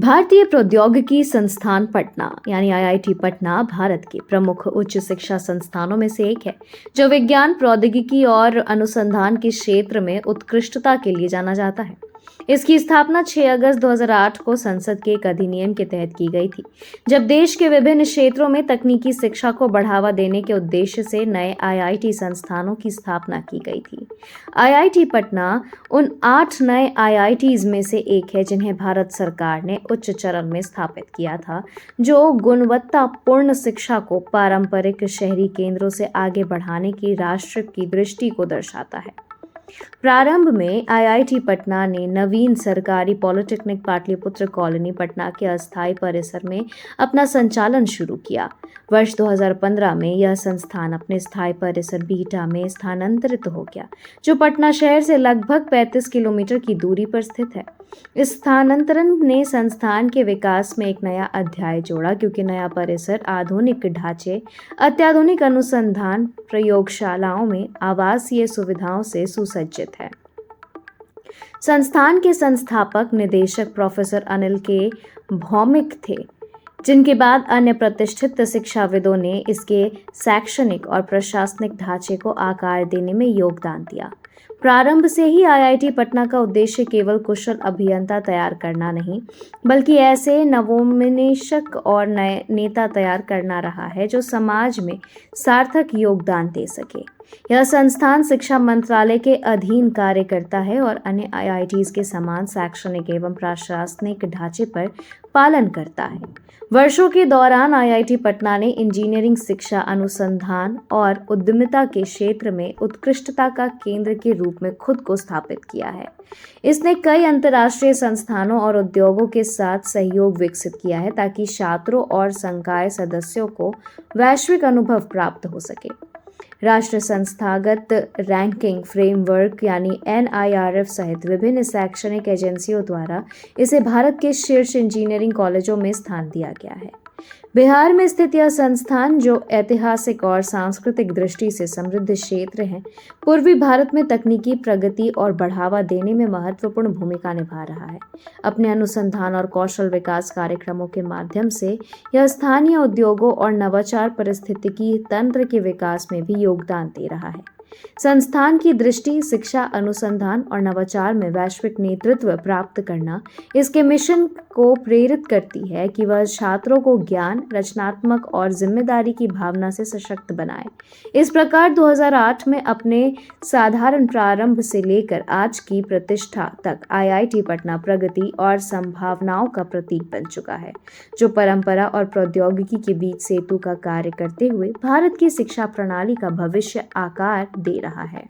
भारतीय प्रौद्योगिकी संस्थान पटना यानी आईआईटी पटना भारत के प्रमुख उच्च शिक्षा संस्थानों में से एक है, जो विज्ञान, प्रौद्योगिकी और अनुसंधान के क्षेत्र में उत्कृष्टता के लिए जाना जाता है। इसकी स्थापना 6 अगस्त 2008 को संसद के एक अधिनियम के तहत की गई थी, जब देश के विभिन्न क्षेत्रों में तकनीकी शिक्षा को बढ़ावा देने के उद्देश्य से नए आईआईटी संस्थानों की स्थापना की गई थी। आईआईटी पटना उन 8 नए आईआईटीज में से एक है जिन्हें भारत सरकार ने उच्च चरण में स्थापित किया था, जो गुणवत्तापूर्ण शिक्षा को पारंपरिक शहरी केंद्रों से आगे बढ़ाने की राष्ट्र की दृष्टि को दर्शाता है। प्रारंभ में आईआईटी पटना ने नवीन सरकारी पॉलिटेक्निक पाटलिपुत्र कॉलोनी पटना के अस्थायी परिसर में अपना संचालन शुरू किया। वर्ष 2015 में यह संस्थान अपने स्थायी परिसर बीटा में स्थानांतरित हो गया, जो पटना शहर से लगभग 35 किलोमीटर की दूरी पर स्थित है। इस स्थानांतरण ने संस्थान के विकास में एक नया अध्याय जोड़ा, क्योंकि नया परिसर आधुनिक ढांचे, अत्याधुनिक अनुसंधान प्रयोगशालाओं में आवासीय सुविधाओं से सुसज्जित है। संस्थान के संस्थापक निदेशक प्रोफेसर अनिल के भौमिक थे, जिनके बाद अन्य प्रतिष्ठित शिक्षाविदों ने इसके शैक्षणिक और प्रशासनिक ढांचे को आकार देने में योगदान दिया। प्रारंभ से ही आईआईटी पटना का उद्देश्य केवल कुशल अभियंता तैयार करना नहीं, बल्कि ऐसे नवोन्मेषक और नए नेता तैयार करना रहा है जो समाज में सार्थक योगदान दे सके। यह संस्थान शिक्षा मंत्रालय के अधीन कार्य करता है और अन्य आईआईटीज के समान शैक्षणिक एवं प्रशासनिक ढांचे पर पालन करता है। वर्षों के दौरान आईआईटी पटना ने इंजीनियरिंग शिक्षा, अनुसंधान और उद्यमिता के क्षेत्र में उत्कृष्टता का केंद्र के रूप में खुद को स्थापित किया है। इसने कई अंतर्राष्ट्रीय संस्थानों और उद्योगों के साथ सहयोग विकसित किया है, ताकि छात्रों और संकाय सदस्यों को वैश्विक अनुभव प्राप्त हो सके। राष्ट्र संस्थागत रैंकिंग फ्रेमवर्क यानी एनआईआरएफ सहित विभिन्न शैक्षणिक एजेंसियों द्वारा इसे भारत के शीर्ष इंजीनियरिंग कॉलेजों में स्थान दिया गया है। बिहार में स्थित यह संस्थान, जो ऐतिहासिक और सांस्कृतिक दृष्टि से समृद्ध क्षेत्र है, पूर्वी भारत में तकनीकी प्रगति और बढ़ावा देने में महत्वपूर्ण भूमिका निभा रहा है। अपने अनुसंधान और कौशल विकास कार्यक्रमों के माध्यम से यह स्थानीय उद्योगों और नवाचार पारिस्थितिकी तंत्र के विकास में भी योगदान दे रहा है। संस्थान की दृष्टि शिक्षा, अनुसंधान और नवाचार में वैश्विक नेतृत्व प्राप्त करना इसके मिशन को प्रेरित करती है कि वह छात्रों को ज्ञान, रचनात्मक और जिम्मेदारी की भावना से सशक्त बनाए। इस प्रकार 2008 में अपने साधारण प्रारंभ से लेकर आज की प्रतिष्ठा तक आईआईटी पटना प्रगति और संभावनाओं का प्रतीक बन चुका है, जो परंपरा और प्रौद्योगिकी के बीच सेतु का कार्य करते हुए भारत की शिक्षा प्रणाली का भविष्य आकार दे रहा है।